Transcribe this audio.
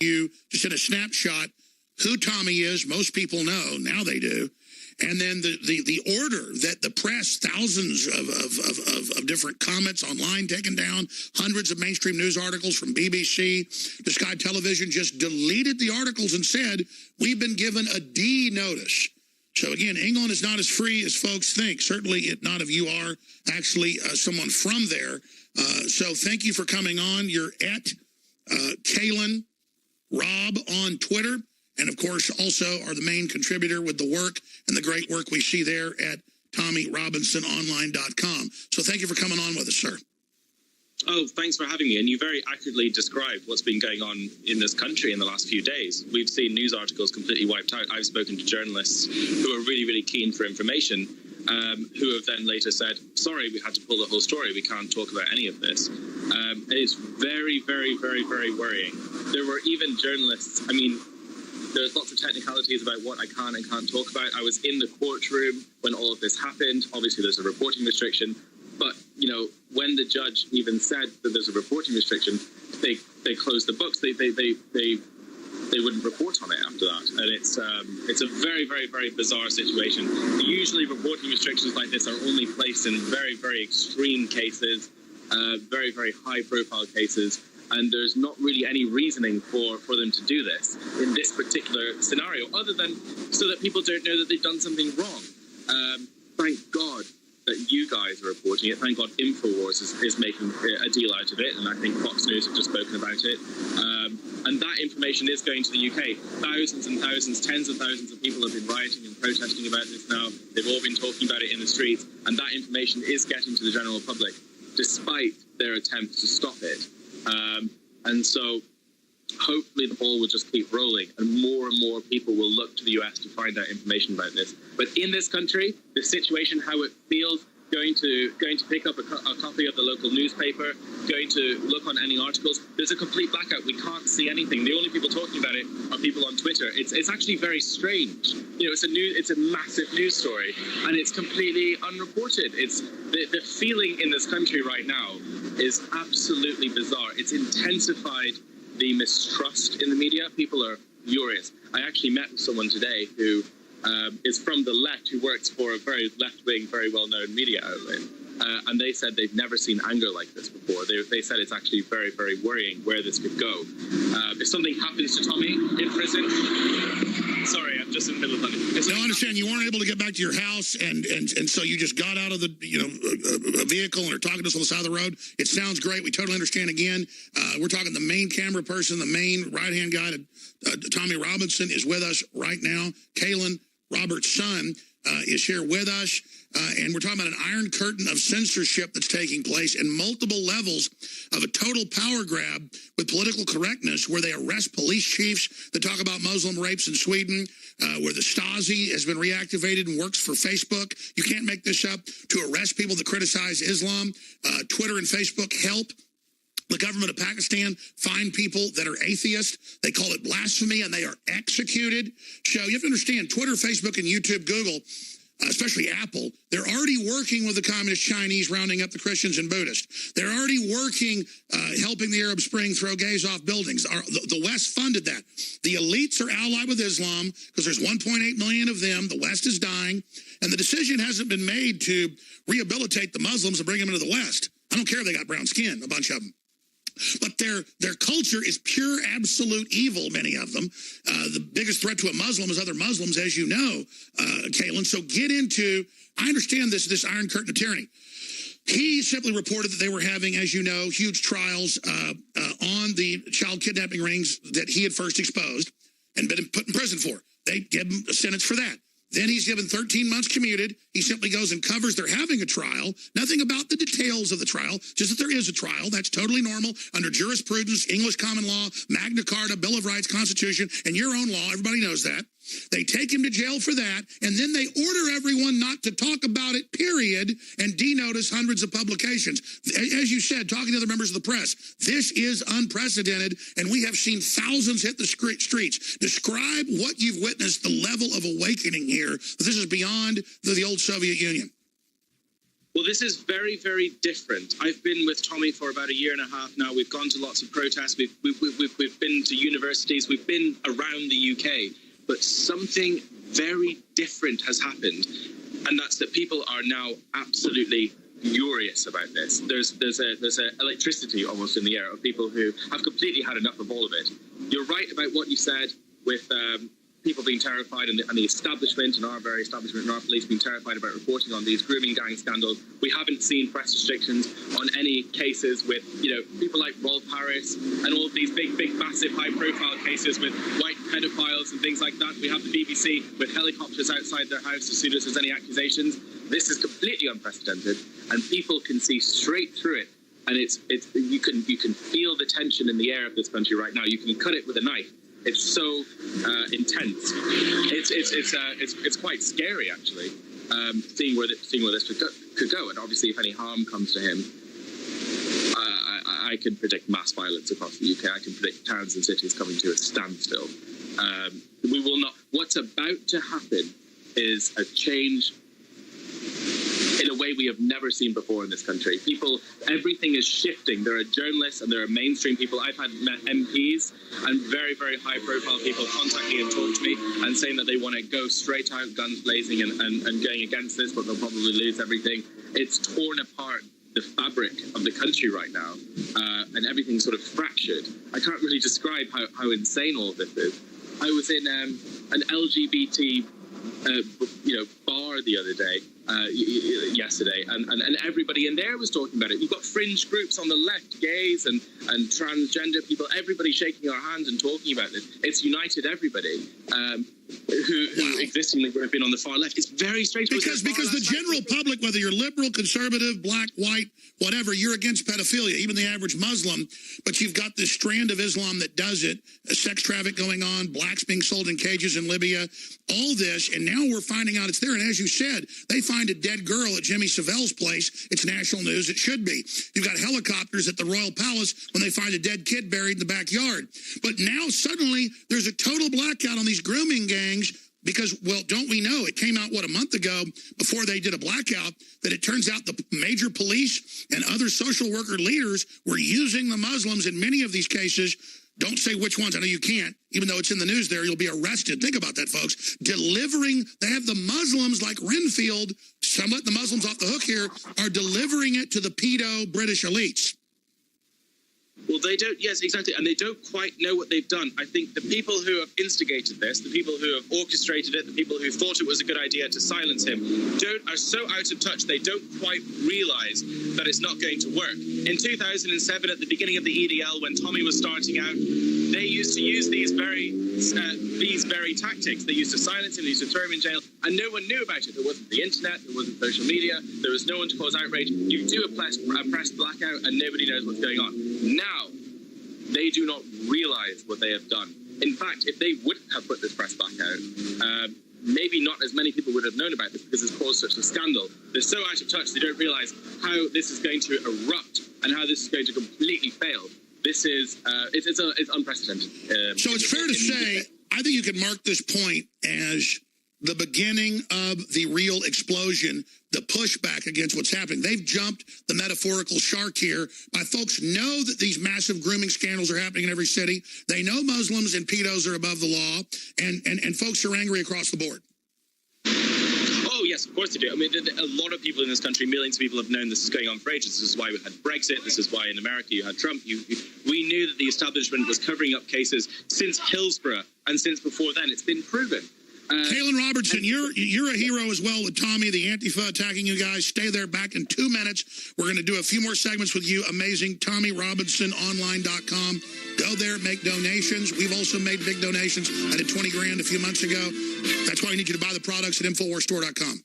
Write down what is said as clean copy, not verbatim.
you just in a snapshot who Tommy is. Most people know, now they do. And then the order that the press, thousands of different comments online taken down, hundreds of mainstream news articles from BBC to Sky Television just deleted the articles and said, we've been given a D notice. So again, England is not as free as folks think. Certainly not if you are actually someone from there. So thank you for coming on. You're at Kaylin Robb on Twitter. And, of course, also are the main contributor with the work and the great work we see there at TommyRobinsonOnline.com. So thank you for coming on with us, sir. Oh, thanks for having me. And you very accurately described what's been going on in this country in the last few days. We've seen news articles completely wiped out. I've spoken to journalists who are really, really keen for information, who have then later said, sorry, we had to pull the whole story. We can't talk about any of this. It's very, very, very, very worrying. There were even journalists, there's lots of technicalities about what I can and can't talk about. I was in the courtroom when all of this happened. Obviously, there's a reporting restriction. But, when the judge even said that there's a reporting restriction, they closed the books. They wouldn't report on it after that. And it's a very, very, very bizarre situation. Usually reporting restrictions like this are only placed in very, very extreme cases, very, very high-profile cases. And there's not really any reasoning for them to do this in this particular scenario, other than so that people don't know that they've done something wrong. Thank God that you guys are reporting it. Thank God InfoWars is making a deal out of it, and I think Fox News have just spoken about it. And that information is going to the UK. Thousands and thousands, tens of thousands of people have been rioting and protesting about this now. They've all been talking about it in the streets, and that information is getting to the general public, despite their attempts to stop it. And so hopefully the ball will just keep rolling and more people will look to the US to find out information about this. But in this country, the situation, how it feels, going to pick up a copy of the local newspaper, going to look on any articles, there's a complete blackout. We can't see anything. The only people talking about it are people on Twitter. It's actually very strange. It's a massive news story, and it's completely unreported. It's the feeling in this country right now is absolutely bizarre. It's intensified the mistrust in the media. People are furious. I actually met with someone today who is from the left, who works for a very left-wing, very well-known media outlet. And they said they've never seen anger like this before. They said it's actually very, very worrying where this could go. If something happens to Tommy in prison... Sorry, I'm just in the middle of that. No, I understand. You weren't able to get back to your house, and so you just got out of the a vehicle and are talking to us on the side of the road. It sounds great. We totally understand. Again, we're talking the main camera person, the main right-hand guy to Tommy Robinson is with us right now. Kaylin, Robert's son, is here with us. And we're talking about an iron curtain of censorship that's taking place in multiple levels of a total power grab with political correctness, where they arrest police chiefs that talk about Muslim rapes in Sweden, where the Stasi has been reactivated and works for Facebook. You can't make this up. To arrest people that criticize Islam. Twitter and Facebook help the government of Pakistan find people that are atheists. They call it blasphemy, and they are executed. So you have to understand, Twitter, Facebook, and YouTube, Google, especially Apple, they're already working with the communist Chinese, rounding up the Christians and Buddhists. They're already working, helping the Arab Spring throw gays off buildings. The West funded that. The elites are allied with Islam because there's 1.8 million of them. The West is dying. And the decision hasn't been made to rehabilitate the Muslims and bring them into the West. I don't care if they got brown skin, a bunch of them. But their culture is pure, absolute evil, many of them. The biggest threat to a Muslim is other Muslims, as you know, Kaylin. So get into, I understand this Iron Curtain of tyranny. He simply reported that they were having, as you know, huge trials on the child kidnapping rings that he had first exposed and been put in prison for. They gave him a sentence for that. Then he's given 13 months commuted. He simply goes and covers they're having a trial. Nothing about the details of the trial, just that there is a trial. That's totally normal under jurisprudence, English common law, Magna Carta, Bill of Rights, Constitution, and your own law. Everybody knows that. They take him to jail for that, and then they order everyone not to talk about it, period, and denotice hundreds of publications. As you said, talking to other members of the press, this is unprecedented, and we have seen thousands hit the streets. Describe what you've witnessed, the level of awakening here. This is beyond the old Soviet Union. Well, this is very, very different. I've been with Tommy for about a year and a half now. We've gone to lots of protests. We've been to universities. We've been around the UK. But something very different has happened, and that's that people are now absolutely furious about this. There's a electricity almost in the air of people who have completely had enough of all of it. You're right about what you said with people being terrified, and the establishment, and our very establishment and our police being terrified about reporting on these grooming gang scandals. We haven't seen press restrictions on any cases with, people like Rolf Harris and all of these big, massive, high-profile cases with white pedophiles and things like that. We have the BBC with helicopters outside their house as soon as there's any accusations. This is completely unprecedented, and people can see straight through it. And you can feel the tension in the air of this country right now. You can cut it with a knife. It's so intense. It's quite scary, actually, seeing where this could go. And obviously, if any harm comes to him, I can predict mass violence across the UK. I can predict towns and cities coming to a standstill. We will not. What's about to happen is a change in a way we have never seen before in this country. Everything is shifting. There are journalists and there are mainstream people. I've met MPs and very, very high-profile people contact me and talk to me and saying that they want to go straight out, guns blazing, and going against this, but they'll probably lose everything. It's torn apart the fabric of the country right now, and everything's sort of fractured. I can't really describe how insane all of this is. I was in an LGBT bar the other day, yesterday, and everybody in there was talking about it. You've got fringe groups on the left, gays and transgender people, everybody shaking our hands and talking about this. It's united everybody who existingly would have been on the far left. It's very strange. Because the general public, whether you're liberal, conservative, black, white, whatever, you're against pedophilia, even the average Muslim. But you've got this strand of Islam that does it, sex traffic going on, blacks being sold in cages in Libya, all this, and now we're finding out it's there. And as you said, they find a dead girl at Jimmy Savelle's place. It's national news. It should be. You've got helicopters at the Royal Palace when they find a dead kid buried in the backyard. But now suddenly there's a total blackout on these grooming gangs because, well, don't we know, it came out, a month ago before they did a blackout, that it turns out the major police and other social worker leaders were using the Muslims in many of these cases. Don't say which ones. I know you can't. Even though it's in the news there, you'll be arrested. Think about that, folks. They have the Muslims like Renfield, some let the Muslims off the hook here, are delivering it to the pedo British elites. Well, they don't, yes, exactly, and they don't quite know what they've done. I think the people who have instigated this, the people who have orchestrated it, the people who thought it was a good idea to silence him, are so out of touch, they don't quite realize that it's not going to work. In 2007, at the beginning of the EDL, when Tommy was starting out, they used to use these very tactics. They used to silence him, they used to throw him in jail, and no one knew about it. There wasn't the internet, there wasn't social media, there was no one to cause outrage. You do a press blackout and nobody knows what's going on. Now, they do not realize what they have done. In fact, if they wouldn't have put this press blackout, maybe not as many people would have known about this because it's caused such a scandal. They're so out of touch, they don't realize how this is going to erupt and how this is going to completely fail. This is it's unprecedented. So it's fair to say, I think you can mark this point as the beginning of the real explosion, the pushback against what's happening. They've jumped the metaphorical shark here. My folks know that these massive grooming scandals are happening in every city. They know Muslims and pedos are above the law, and folks are angry across the board. Oh, yes, of course they do. I mean, a lot of people in this country, millions of people have known this is going on for ages. This is why we had Brexit. This is why in America you had Trump. We knew that the establishment was covering up cases since Hillsborough, and since before then. It's been proven. Kaylin Robertson, you're a hero as well with Tommy, the Antifa attacking you guys. Stay there. Back in 2 minutes. We're going to do a few more segments with you. Amazing. TommyRobinsonOnline.com. Go there, make donations. We've also made big donations. I did 20 grand a few months ago. That's why I need you to buy the products at InfoWarsStore.com.